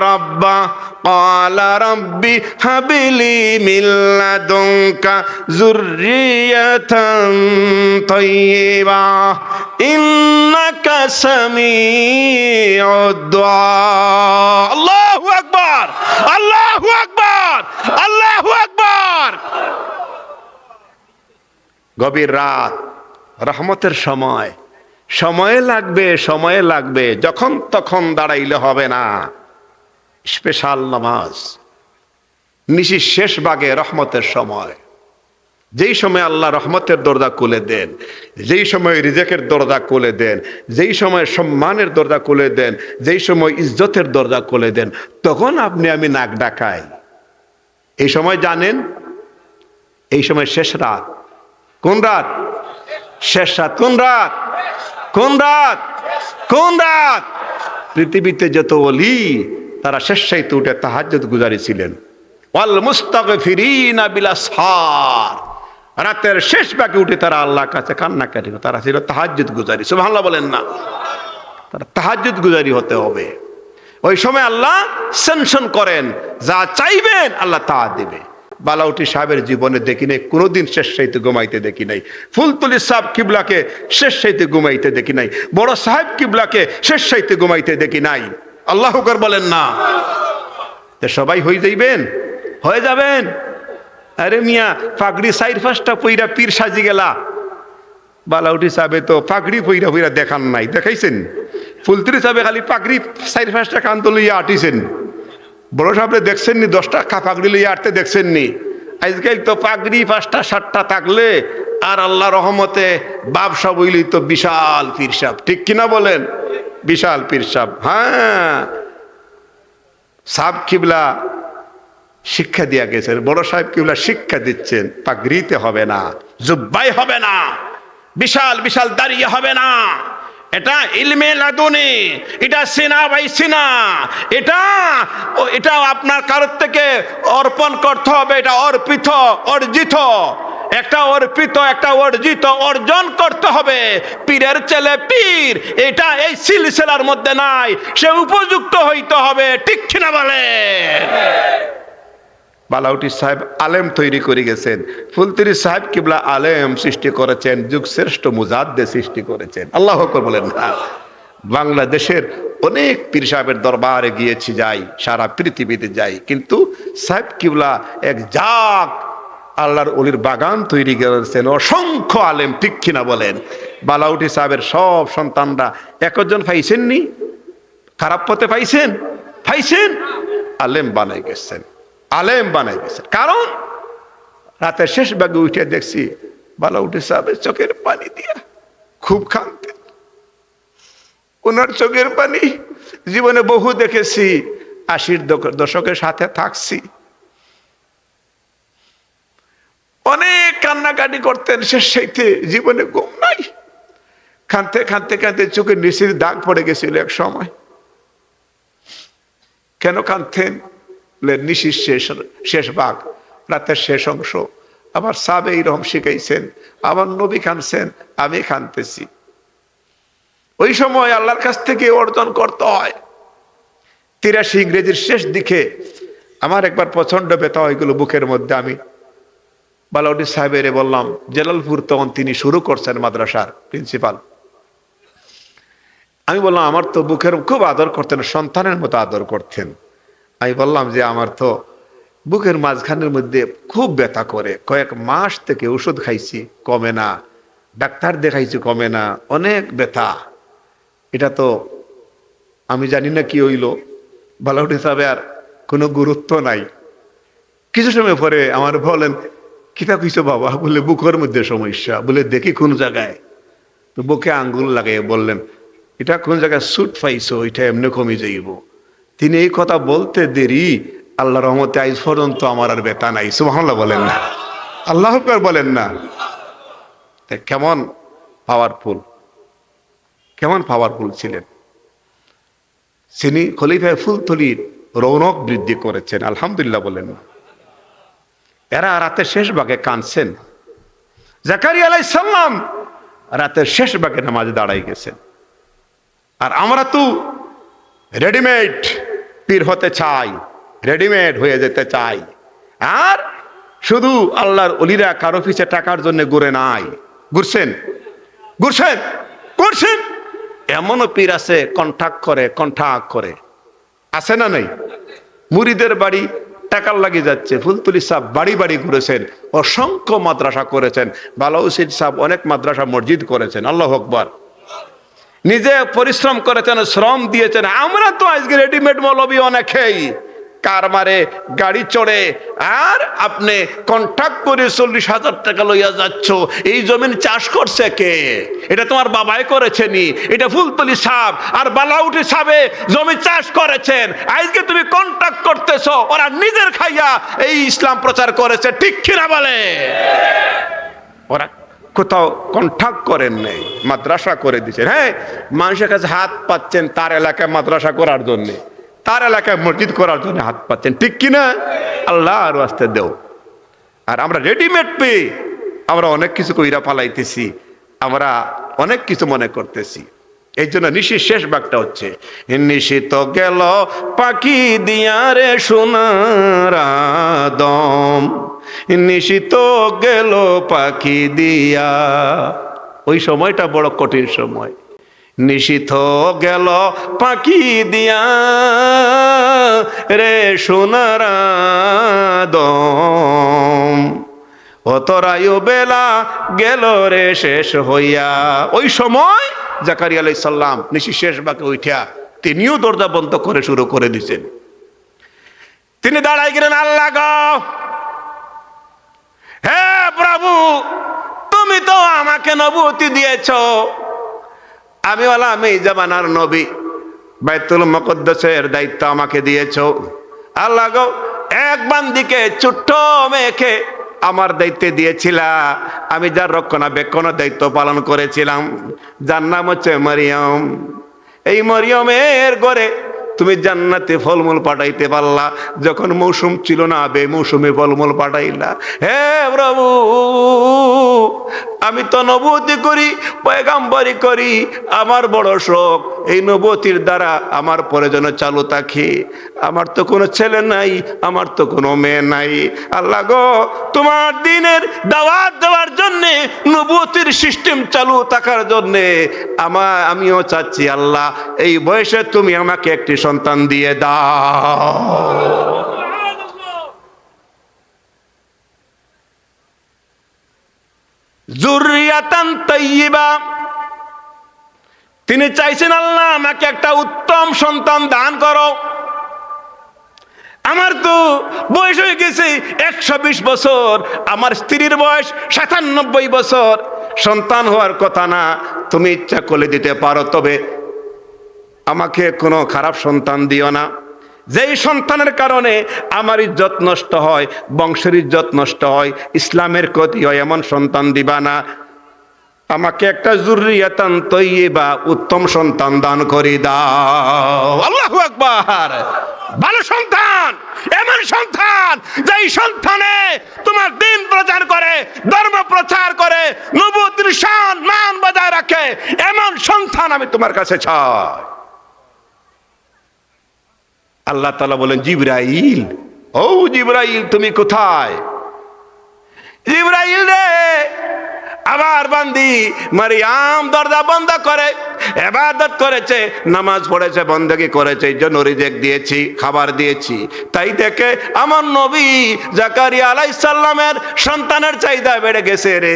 রাব্বা ক্বালা রাব্বি হাবলি মিন লাদুনকা যুররিয়াতান তাইয়্যিবা ইন্নাকা সামিউদ দুআ। আল্লাহু আকবার, আল্লাহু আকবার, আল্লাহু আকবার। গভীর রাত, রহমতের সময়, সময় লাগবে, সময় লাগবে, যখন তখন দাঁড়াইলে হবে না। স্পেশাল নামাজ, নিশির শেষ ভাগে রহমতের সময়, যেই সময় আল্লাহ রহমতের দরজা খুলে দেন, যেই সময় রিজেকের দরজা খুলে দেন, যেই সময় সম্মানের দরজা খুলে দেন, যেই সময় ইজ্জতের দরজা খুলে দেন, তখন আপনি আমি নাক ডাকাই। এই সময় জানেন, এই সময় শেষ রাত। কোন রাত? শেষ রাত। কোন রাত? কোন রাত? কোন রাত? পৃথিবীতে যত ওলি, তারা শেষ রাতে উঠে তাহাজ্জুদ গুজারি ছিলেন। ওয়াল মুস্তাগফিরিনা বিল আসহার, রাতের শেষ ভাগে উঠে তারা আল্লাহর কাছে কান্নাকাটি, তারা ছিল তাহাজ্জুদ গুজারি। সুবহানাল্লাহ বলেন না। তারা তাহাজ্জুদ গুজারি হতে হবে। ওই সময় আল্লাহ সেনশন করেন, যা চাইবেন আল্লাহ তা দেবে। বালাউটি সাহেবের জীবনে দেখি নাই কোনোদিন শেষ রাতে ঘুমাইতে দেখি নাই। ফুলতলি সাহেব কিবলাকে শেষ রাতে ঘুমাইতে দেখি নাই। বড় সাহেব কিবলাকে শেষ রাতে ঘুমাইতে দেখি নাই। আল্লাহু আকবার বলেন না। সবাই হয়ে যাইবেন, হয়ে যাবেন। আরে মিয়া, পাগড়ি 4-5টা পইরা পীর সাজি গেলা। বালাউটি সাহেবে তো পাগড়ি পইরা পইরা দেখান নাই, দেখাইছেন? ফুলতলি সাহেবে খালি পাগড়ি 4-5টা কান্ত লইয়া আটিছেন। বড় সাহেব দেখছেননি 10টা পাগড়ি লইয়া আটতে দেখছেননি? আজকাল তো পাগড়ি 5টা 7টা থাকলে আর আল্লাহ রহমতে ব্যবসা বইলেই তো বিশাল পীর সাহেব, ঠিক কিনা বলেন? বিশাল পীর সাহেব। হ্যাঁ, সাহেব কিবলা শিক্ষা দিয়া গেছেন, বড় সাহেব কিবলা শিক্ষা দিচ্ছেন, পাগড়িতে হবে না, জুব্বাই হবে না, বিশাল বিশাল দাঁড়িয়ে হবে না, এটা ইলমে লাদুনি, এটা সিনা বাই সিনা, এটা আপনার কারোর থেকে অর্পণ করতে হবে, এটা অর্পিত অর্জিত, একটা অর্পিত একটা অর্জিত অর্জন করতে হবে। পীরের ছেলে পীর এটা এই সিলসিলার মধ্যে নাই, সে উপযুক্ত হইতে হবে, ঠিক কিনা বলে? বালাউটি সাহেব আলেম তৈরি করে গেছেন, ফুলতুরি সাহেব কিবলা আলেম সৃষ্টি করেছেন, যুগ শ্রেষ্ঠ মুজাদ্দে সৃষ্টি করেছেন। আল্লাহু আকবার বলেন না? বাংলাদেশের অনেক পীর সাহেবের দরবারে গিয়েছি, যাই, সারা পৃথিবীতে যাই, কিন্তু সাহেব কিবলা এক জাগ আল্লাহর ওলির বাগান তৈরি করেছেন, অসংখ্য আলেম, ঠিক কিনা বলেন? বালাউটি সাহেবের সব সন্তানরা একজন পাইছেননি, খারাপ পথে পাইছেন? আলেম বানাই গেছেন, আলেম বানাই গেছেন। কারণ রাতের শেষ ভাগে উঠে দেখছি বালাউটি সাহেবের চোখের পানি দিয়া খুব কাঁদতেন। ওনার চোখের পানি জীবনে বহু দেখেছি, 80-র দশকের সাথে থাকছি, অনেক কান্নাকাটি করতেন, শেষ সাইতে জীবনে ঘুম নাই, কাঁদতে কাঁদতে কাঁদতে চোখের নিচের দাগ পড়ে গেছিল এক সময়। কেন কাঁদতেন? নিশির শেষ ভাগ, রাতের শেষ অংশ। আবার সাহাবে এইরকম শিখাইছেন, আবার নবী কাঁদছেন, আমি কাঁদতেছি। ওই সময় আল্লাহর কাছ থেকে অর্জন করতে হয়। 83 ইংরেজির শেষ দিকে আমার একবার প্রচন্ড ব্যথা হয়ে গেল বুকের মধ্যে। আমি বালাউটি সাহেবের বললাম, জালালপুর তখন তিনি শুরু করছেন মাদ্রাসার প্রিন্সিপাল। আমি বললাম আমার তো বুকের খুব আদর করতেন, সন্তানের মতো আদর করতেন। আমি বললাম যে আমার তো বুকের মাঝখানের মধ্যে খুব ব্যথা করে, কয়েক মাস থেকে ওষুধ খাইছি কমে না, ডাক্তার দেখাইছি কমে না, অনেক ব্যথা, এটা তো আমি জানি না কি হইল। বালাউটি সাহেব আর কোনো গুরুত্ব নাই। কিছু সময় পরে আমার বলেন, কিতা কইছো বাবা? বলে বুকের মধ্যে সমস্যা। বলে দেখি কোন জায়গায়? তো বুকে আঙ্গুল লাগাই বললেন, এটা কোন জায়গায় সুট পাইছো, এটা এমনি কমে যাইব। তিনি এই কথা বলতে দেরি, আল্লাহ রহমতে আজ পর্যন্ত আমার আর ব্যথা নাই। সুবহানাল্লাহ বলেন না? আল্লাহু আকবার বলেন না? কেমন পাওয়ারফুল, কেমন পাওয়ারফুল ছিলেন। তিনি খলিফা ফুলতলির রৌনক বৃদ্ধি করেছেন, আলহামদুলিল্লাহ বলেন না? এরা রাতের শেষ ভাগে কাঁদছেন। জাকারিয়া আলাইহিস সালাম রাতের শেষ ভাগে নামাজে দাঁড়াই গেছেন। আর আমরা তো রেডিমেড পীর হতে চাই, রেডিমেড হয়ে যেতে চাই। আর শুধু আল্লাহর ওলিরা কারো পিছে টাকার জন্য ঘুরে নাই, ঘুরছেন এমনও পীর আছে কন্ট্রাক্ট করে, আছে না নাই? মুরিদের বাড়ি টাকার লাগিয়ে যাচ্ছে। ফুলতুলি সাহেব বাড়ি বাড়ি ঘুরেছেন, অসংখ্য মাদ্রাসা করেছেন। বালাউসির সাহেব অনেক মাদ্রাসা মসজিদ করেছেন। আল্লাহু আকবার। নিজে পরিশ্রম করেছেন, শ্রম দিয়েছেন। আমরা তো আজকে রেডিমেড মৌলবী অনেকেই কার মারে, গাড়ি চড়ে, আর আপনি কন্ট্রাক্ট করে 40,000 টাকা লইয়া যাচ্ছ। এই জমিন চাষ করছে কে? এটা তোমার বাবাই করেছেনি, এটা ফুলতলি সাহেব আর বালাউটি সাহেবে জমি চাষ করেছেন। আজকে তুমি কন্ট্রাক্ট করতেছো, ওরা নিজের খাইয়া এই ইসলাম প্রচার করেছে, ঠিক কিনা বলে? ওরা কোথাও কন্ট্রাক্ট করেন নেই, মাদ্রাসা করে দিচ্ছেন। হ্যাঁ, মানুষের কাছে হাত পাচ্ছেন তার এলাকায় মাদ্রাসা করার জন্য, তার এলাকায় মসজিদ করার জন্য হাত পাচ্ছেন, ঠিক কিনা? আল্লাহর ওয়াস্তে দেও। আর আমরা রেডিমেড পেয়ে আমরা অনেক কিছু কইরা পালাইতেছি, আমরা অনেক কিছু মনে করতেছি। এই জন্য নিশির শেষ ভাগটা হচ্ছে, নিশিত গেল পাখি দিয়া রে সোনার দম, নিশিত গেল পাখি দিয়া। ওই সময়টা বড় কঠিন সময়। নিশিত গেল পাখি দিয়া রে সোনার দম, অতরায়ু বেলা গেল রে শেষ হইয়া। ওই সময় জাকারিয়া আলাইহিস সালাম নিশি শেষ ভাগে উঠিয়া তিনিও দরজা বন্ধ করে শুরু করে দিছেন। তিনি দাঁড়াই গেলেন, আল্লাহ গো, হে প্রভু, তুমি তো আমাকে নবুয়তি দিয়েছ, আমি হলাম এই জামানার নবী, বাইতুল মুকদ্দাসের দায়িত্ব আমাকে দিয়েছ। আল্লাহ গো, এক বান্দিকে ছোট্ট মেয়েকে আমার দায়িত্বে দিয়েছিলা, আমি যার রক্ষণাবেক্ষণের দায়িত্ব পালন করেছিলাম, যার নাম হচ্ছে মরিয়ম। এই মরিয়মের ঘরে তুমি জান্নাতে ফলমূল পাঠাইতে পারলা, যখন মৌসুম ছিল না বেমৌসুমে ফলমূল পাঠাইলা। হে প্রভু, আমি তো নবুয়তি করি, পয়গাম্বরি করি, আমার বড় শখ এই নবুয়তির দ্বারা আমার পরে যেন চালু থাকে। আমার তো কোনো ছেলে নাই, আমার তো কোনো মেয়ে নাই। আল্লাহ গো, তোমার দিনের দাওয়াত দেওয়ার জন্যে, নবুয়তির সিস্টেম চালু থাকার জন্যে আমিও চাচ্ছি আল্লাহ, এই বয়সে তুমি আমাকে একটি সন্তান দিয়ে দাও। যুররিয়াতান তাইয়্যিবা, তিনি চাইছেন আল্লাহ আমাকে একটা উত্তম সন্তান দান করো। আমার তো বয়স হয়ে গেছে 120 বছর, আমার স্ত্রীর বয়স 97 বছর, সন্তান হওয়ার কথা না, তুমি ইচ্ছা করলে দিতে পারো, তবে আমাকে কোনো খারাপ সন্তান দিও না, যেই সন্তানের কারণে আমার ইজ্জত নষ্ট হয়, বংশের ইজ্জত নষ্ট হয়, ইসলামের ক্ষতি হয়, এমন সন্তান দিবা না। আমাকে একটা যুররিয়াতান তাইয়্যিবা, উত্তম সন্তান দান করে দাও। আল্লাহু আকবার। ভালো সন্তান, এমন সন্তান যেই সন্তানে তোমার দ্বীন প্রচার করে, ধর্ম প্রচার করে, নবুয়তের শান মান বজায় রাখে, এমন সন্তান আমি তোমার কাছে চাই। আল্লাহ তাআলা বলেন, জিবরাইল, ও জিবরাইল তুমি কোথায়? জিবরাইল রে, আবার বান্দি মারিয়াম দরজা বন্ধ করে ইবাদত করেছে, নামাজ পড়েছে, বন্দেগী করেছে, এই জন্য রিজিক দিয়েছি, খাবার দিয়েছি। তাই দেখে আমার নবী জাকারিয়া আলাইহিস সালামের সন্তানের চাহিদা বেড়ে গেছে রে।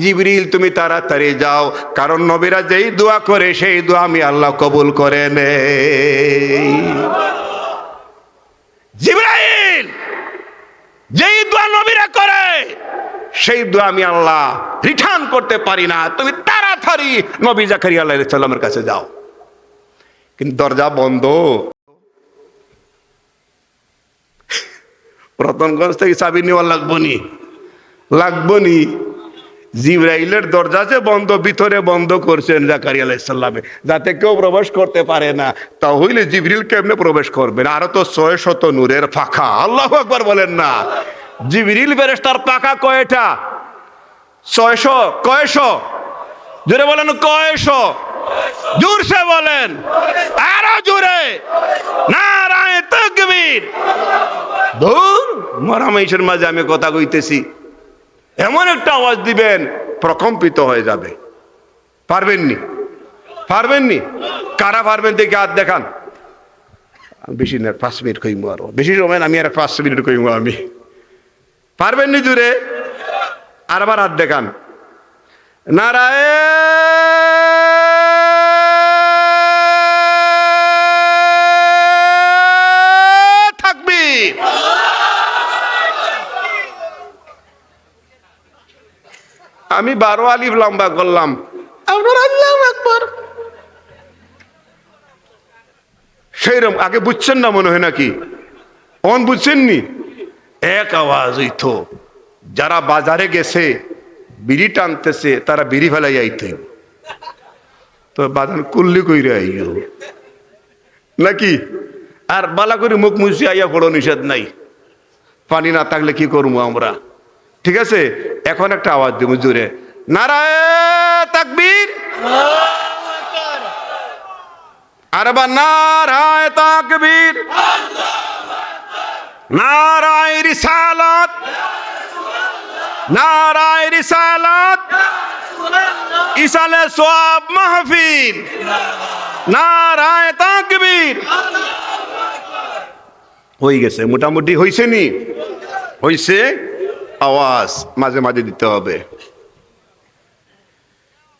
জিবরিল তুমি তাড়াতাড়ি যাও, কারণ নবীরা যেই দোয়া করে সেই দোয়া আমি আল্লাহ কবুল করে নেই। জিবরাইল যেই দোয়া নবীরা করে সেই দোয়া আমি আল্লাহ রিটার্ন করতে পারি না, তুমি তাড়াতাড়ি নবী জাকারিয়া আলাইহিস সালামের কাছে যাও। কিন্তু দরজা বন্ধ। রতনগঞ্জ থেকে চাবি নেওয়া লাগবো নি। জিবরাইলের দরজা যে বন্ধ, ভিতরে বন্ধ করছেন জাকারিয়া আলাইহিস সালামে, যাতে কেউ প্রবেশ করতে পারে না। তা হইলে জিবরিল কেমনে প্রবেশ করবেন? আরো তো 600 নূরের পাখা। আল্লাহু আকবার বলেন না। জিবরিল ফেরেশতার পাখা কয়টা? 600। কয়শো? জোরে বলেন, কয়শো? জোরসে বলেন, আরো জোরে, নারায়ে তাকবীর। দূর মরামাইশের মাঝে আমি কথা কইতেছি, এমন একটা আওয়াজ দিবেন প্রকম্পিত হয়ে যাবে। পারবেননি? কারা পারবেন দেখে হাত দেখান। বেশি না, 5 মিনিট কইমু, আরো বেশি সময় আমি আর 5 মিনিট কইমু। আমি পারবেননি জুড়ে? আর আবার হাত দেখান। নারায়ে তাকবীর। আমি 12 আলিফ লম্বা করলাম, আপনার আল্লাহু আকবার। সেইরকম আগে বুঝছেন না মনে হয় নাকি? অন বুঝছেননি? এক আওয়াজ হইতো। যারা বাজারে গেছে বিড়ি টানতেছে, তারা বিড়ি ফেলাই আইতে, তো বাজার কুল্লি কইরে আইও নাকি? আর বালা করে মুখ মুছি আইয়া পড়ো, নিষেধ নাই। পানি না থাকলে কি করবো আমরা? ঠিক আছে, এখন একটা আওয়াজ দিব জোরে, নারায়ে তাকবীর। আর আবার নারায়ে তাকবীর, নারায়ে রিসালাত, নারায়ে রিসালাত, ইসালে সওয়াব মাহফিল, নারায়ে তাকবীর। হয়ে গেছে, মোটামুটি হইছে নি? হইছে। আওয়াজ মাঝে মাঝে দিতে হবে।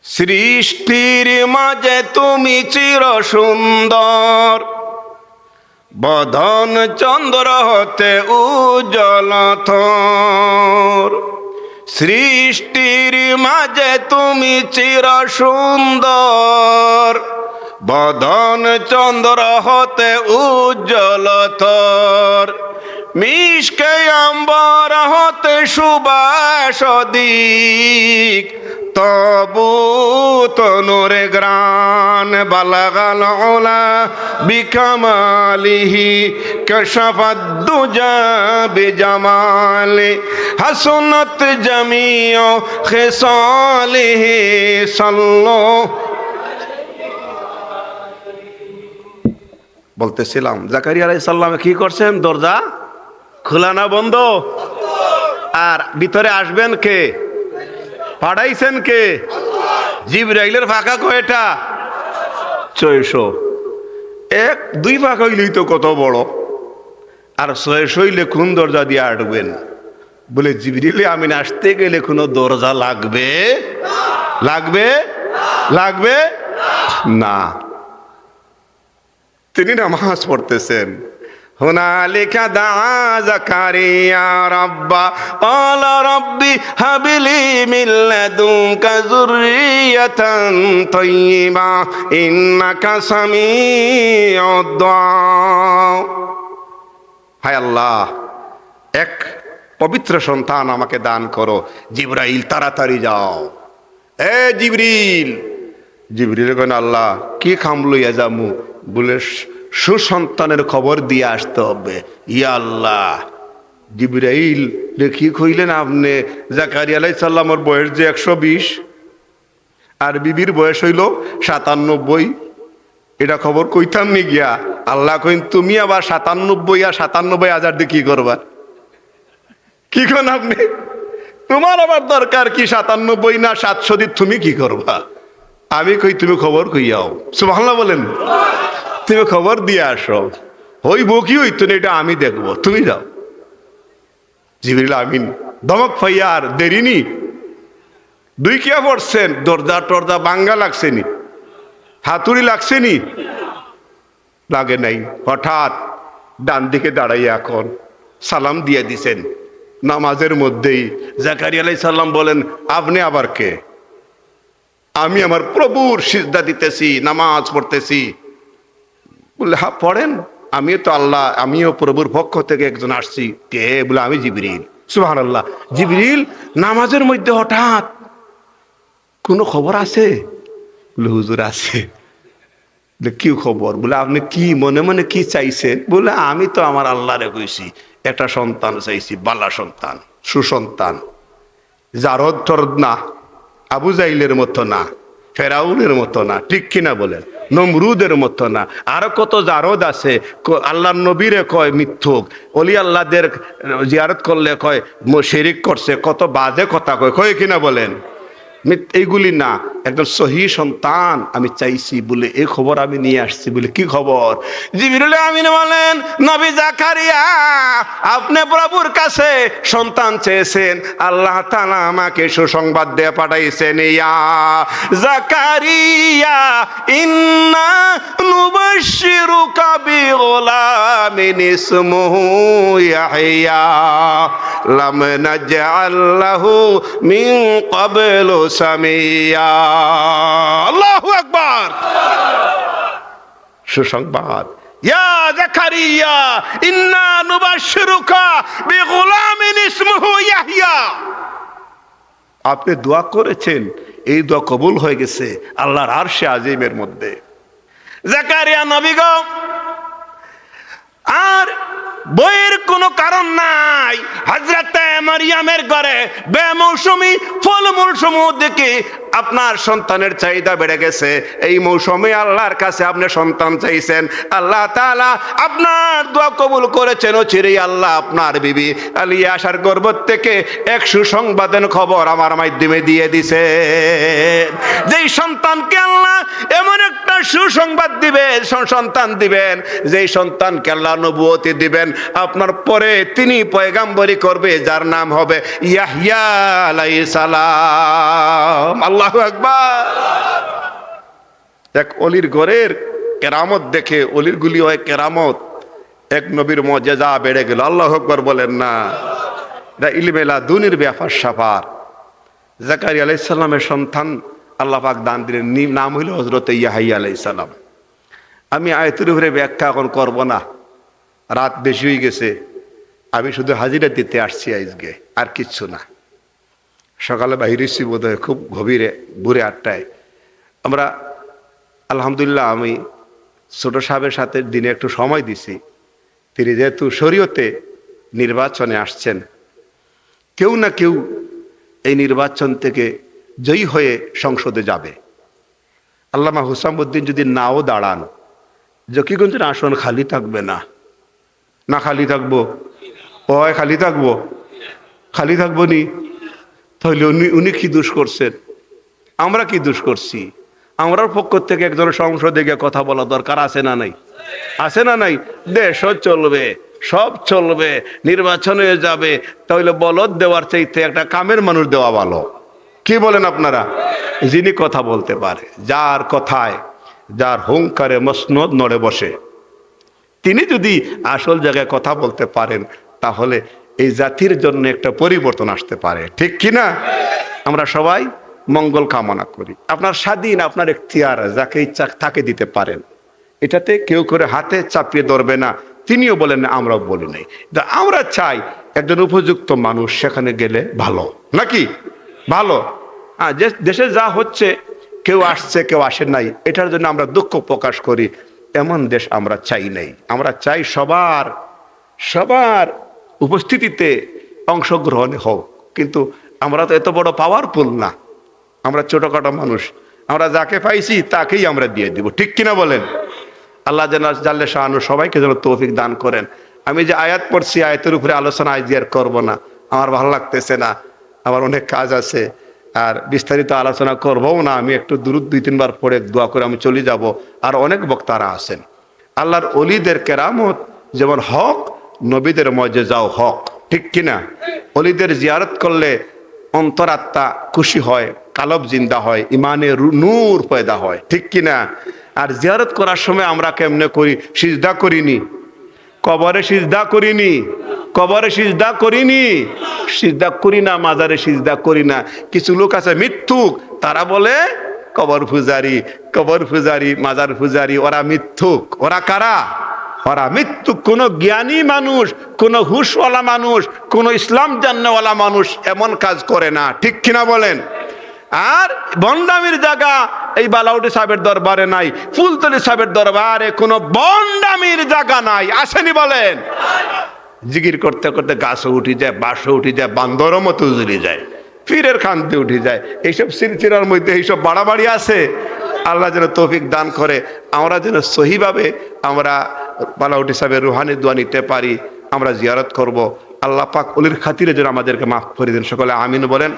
সৃষ্টির মাঝে তুমি চির সুন্দর, বদন চন্দ্র হতে উজ্জ্বলতর, সৃষ্টির মাঝে তুমি চির সুন্দর, বদন চন্দ্র হতে উজ্জ্বলতর, মিশকে অম্বর হতে সুবাস দিক, তবু তনুরে গ্রান বালাগাল ওলা বিকামালিহি কশফাদ্দুজা বিজামালি হাসনাত জামিউ খিসালিহি সাল্লু। বলতেছিলাম জাকারিয়া আলাইহিস সালাম কি করছেন? দরজা খোলা না বন্ধ? আর ভিতরে আসবেন কে? পাঠাইছেন কে? জিবরাইলের ফাঁকা কয়টা? 600। এক দুই ফাঁকা হইলেই তো কত বড়, আর 600 হইলে কোন দরজা দিয়ে আটবেন? বলে জিবরিলে আমিন আসতে গেলে কোনো দরজা লাগবে? লাগবে? লাগবে না। তিনি নামাজ পড়তেছেন, হুনালিকা দা জাকারিয়া রাব্বা ক্বালা রাব্বি হাবলি মিন লাদুনকা যুররিয়াতান তাইয়্যিবা ইন্নাকা সামিউদ দুআ। হায় আল্লাহ, এক পবিত্র সন্তান আমাকে দান করো। জিবরাইল তাড়াতাড়ি যাও। এ জিবরিল। জিবরিল কইন আল্লাহ কি খাম লইয়া যামু? বলে সুসন্তানের খবর দিয়ে আসতে হবে। ইয়া আল্লাহ, জিবরাইল কি কইলেন আপনি? জাকারিয়া আলাইহিস সালামের বয়স যে 120 আর বিবির বয়স হইল 97, এটা খবর কইতাম নি গিয়া? আল্লাহ কইন তুমি আবার 97 আর 97,000 দিয়ে কি করবা? কি কন আপনি? তোমার আবার দরকার কি 97 না 700 দিয়ে তুমি কি করবা? আমি কই তুমি খবর কইয়াও। সুবহানাল্লাহ বলেন। তুমি খবর দিয়ে আসো, হইব কি হইতো না এটা আমি দেখবো, তুমি যাও। জিবরিল আমিন ধমক পাইয়া আর দেরি নি, দুই কিয়া পড়ছেন, দরজা টরজা বাঙ্গা লাগছে নি, হাতুড়ি লাগছে নি? লাগে নাই। হঠাৎ ডান দিকে দাঁড়াইয়া এখন সালাম দিয়ে দিছেন নামাজের মধ্যেই। জাকারিয়া আলাইহিস সালাম বলেন আপনি আবার কে? আমি আমার প্রভুর সিজদা দিতেছি, নামাজ পড়তেছি। বলে হ্যাঁ পড়েন। আমিও তো আল্লাহ, আমিও প্রভুর পক্ষ থেকে একজন আসছি। কে? বলে আমি জিবরিল। সুবহানাল্লাহ। জিবরিল নামাজের মধ্যে হঠাৎ কোনো খবর আছে? বলে হুজুর আছে। বলে কি খবর? বলে আপনি কি মনে মনে কি চাইছেন? বলে আমি তো আমার আল্লাহরে কইছি একটা সন্তান চাইছি, বালা সন্তান, সুসন্তান, জারদ টরদ না, আবু জাইলের মতো না, ফেরাউনের মতো না, ঠিক কিনা বলেন? নমরুদের মতো না। আরো কত জারদ আছে। আল্লাহর নবীরে কয় মিথ্যুক, অলি আল্লাহদের জিয়ারত করলে কয় শিরিক করছে, কত বাজে কথা কয়, কয় কিনা বলেন? এইগুলি না, একজন সহি সন্তান আমি চাইছি বলে এই খবর আমি নিয়ে আসছি। বলে কি খবর? জিবরিল আমিন বলেন নবী জাকারিয়া আপনি প্রভুর কাছে সন্তান চেয়েছেন, আল্লাহ তাআলা আমাকে সুসংবাদ দিয়ে পাঠাইছেন। ইয়া জাকারিয়া ইন্না নুবাশশিরুকা বিগুলামিন ইসমুহু ইয়াহইয়া লাম নাজআল লাহু মিন ক্বাবলু সামিয়া। আল্লাহু আকবার। সুসংবাদ। ইয়া জাকারিয়া ইন্না নুবাশশিরুকা বিগুলামিন ইসমুহু ইয়াহইয়া। আপনি দোয়া করেছেন, এই দোয়া কবুল হয়ে গেছে আল্লাহর আরশে আজিমের মধ্যে। জাকারিয়া নবী গো, আর বইয়ের কোনো কারণ নাই। হযরতে মারিয়ামের ঘরে বেমৌসুমি ফলমূল সমূহ দেখে আপনার সন্তানের চাহিদা বেড়ে গেছে। এই মৌসুমে আল্লাহর কাছে আপনি সন্তান চাইছেন, আল্লাহ তাআলা আপনার দোয়া কবুল করেছেন। চিরেই আল্লাহ আপনার বিবি আলিয়া আসার গর্ভ থেকে এক সুসংবাদের খবর আমার মাধ্যমে দিয়ে দিছে। যেই সন্তানকে আল্লাহ এমন একটা সুসংবাদ দিবেন, সন্তান দিবেন, যেই সন্তানকে আল্লাহ নবুয়তি দিবেন, আপনার পরে তিনি পয়গাম্বরি করবে, যার নাম হবে ইয়াহইয়া আলাইহিস সালাম। আল্লাহু আকবার। এক অলির ঘরের কেরামত দেখে, অলির গুলি হয় কেরামত, এক নবীর মর্যাদা বেড়ে গেল। আল্লাহু আকবার বলেন না। এটা ইলমে লাদুনির ব্যাপার স্যাপার। জাকারিয়া আলাইহিস সালামের সন্তান আল্লাহ পাক দান দিলেন, নাম হইল হযরত ইয়াহইয়া আলাইহিস সালাম। আমি আয়াতের উপরে ব্যাখ্যা এখন করব না, রাত বেশি হয়ে গেছে। আমি শুধু হাজিরা দিতে আসছি আজকে, আর কিচ্ছু না। সকালে বাহিরেছি বোধ হয় খুব গভীরে, ভোরে 8টায়। আমরা আলহামদুলিল্লাহ, আমি ছোট সাহেবের সাথে দিনে একটু সময় দিছি। তিনি যেহেতু শরীয়তে নির্বাচনে আসছেন, কেউ না কেউ এই নির্বাচন থেকে জয়ী হয়ে সংসদে যাবে। আল্লামা হুসামউদ্দিন যদি নাও দাঁড়ান, জকিগঞ্জের আসন খালি থাকবে না। না খালি থাকবো? ওই খালি থাকবো? খালি থাকবো নি? তাহলে উনি কি দোষ করছেন? আমরা কি দোষ করছি? আমরার পক্ষ থেকে একজন সংসদে গিয়ে কথা বলা দরকার আছে না নাই? আছে না নাই? দেশও চলবে, সব চলবে, নির্বাচন হয়ে যাবে। তাহলে বলদ দেওয়ার চাইতে একটা কামের মানুষ দেওয়া ভালো। কি বলেন আপনারা? যিনি কথা বলতে পারে, যার কথায়, যার হুঙ্কারে মসনদ নড়ে বসে, তিনি যদি আসল জায়গায় কথা বলতে পারেন, তাহলে এই জাতির জন্য একটা পরিবর্তন আসতে পারে। ঠিক কিনা? আমরা সবাই মঙ্গল কামনা করি। আপনার স্বাধীন, আপনার এখতিয়ার, যাকে ইচ্ছা তাকে দিতে পারেন। এটাতে কেউ করে হাতে চাপিয়ে ধরবে না। তিনিও বলেন না, আমরাও বলি নাই। আমরা চাই একজন উপযুক্ত মানুষ সেখানে গেলে ভালো, নাকি? ভালো। দেশে যা হচ্ছে, কেউ আসছে কেউ আসে নাই, এটার জন্য আমরা দুঃখ প্রকাশ করি, এমন দেশ আমরা চাই নাই। আমরা চাই সবার সবার উপস্থিতিতে অংশগ্রহণ হোক। কিন্তু আমরা তো এত বড় পাওয়ারফুল না, আমরা ছোটখাটো মানুষ। আমরা যাকে পাইছি তাকেই আমরা দিয়ে দিব। ঠিক কিনা বলেন? আল্লাহ যেন জাল্লে শাহানু সবাইকে যেন তৌফিক দান করেন। আমি যে আয়াত পড়ছি, আয়াতের উপরে আলোচনা আজ আর করবো না, আমার ভালো লাগতেছে না, আমার অনেক কাজ আছে, আর বিস্তারিত আলোচনা করবও না। আমি একটু দুরূদ 2-3 বার পড়ে দোয়া করে আমি চলে যাব। আর অনেক বক্তারা আছেন। আল্লাহর অলিদের কেরামত যেমন হক, নবীদের মর্যাদাও হক। ঠিক কিনা? অলিদের জিয়ারত করলে অন্তরাত্মা খুশি হয়, কালব জিন্দা হয়, ইমানে নূর পয়দা হয়। ঠিক কিনা? আর জিয়ারত করার সময় আমরা কেমনে করি? সিজদা করিনি, কবরে সিজদা করিনি, কবরে সিজদা করিনি, সিজদা করি না, মাজারে সিজদা করি না। কিছু লোক আছে মিথ্যুক, তারা বলে কবর পূজারি, কবর পূজারি, মাজার পূজারি। ওরা মিথ্যুক। ওরা কারা? ওরা মৃত্যু। কোন জ্ঞানী মানুষ, কোন হুশওয়ালা মানুষ, কোন ইসলাম জান্নেওয়ালা মানুষ এমন কাজ করে না। ঠিক কিনা বলেন? আর বন্ডামির জায়গা এই বালাউটি সাহেবের দরবারে নাই, ফুলতলি সাহেবের দরবারে কোনো বন্ডামির জায়গা নাই। আসেনি বলেন? জিকির করতে করতে গাছও উঠে যায়, বাঁশও উঠে যায়, বান্দরও মতো উজুরি যায়, পীরের খানতে উঠে যায়। এইসব সিলসিলার মধ্যে এইসব বাড়াবাড়ি আছে। আল্লাহ যেন তৌফিক দান করে, আমরা যেন সহিভাবে আমরা বালাউটি সাহেবের রুহানি দোয়া নিতে পারি। আমরা জিয়ারত করব। আল্লাহ পাক ওলির খাতিরে যেন আমাদেরকে মাফ করে দেন। সকলে আমিন বলেন।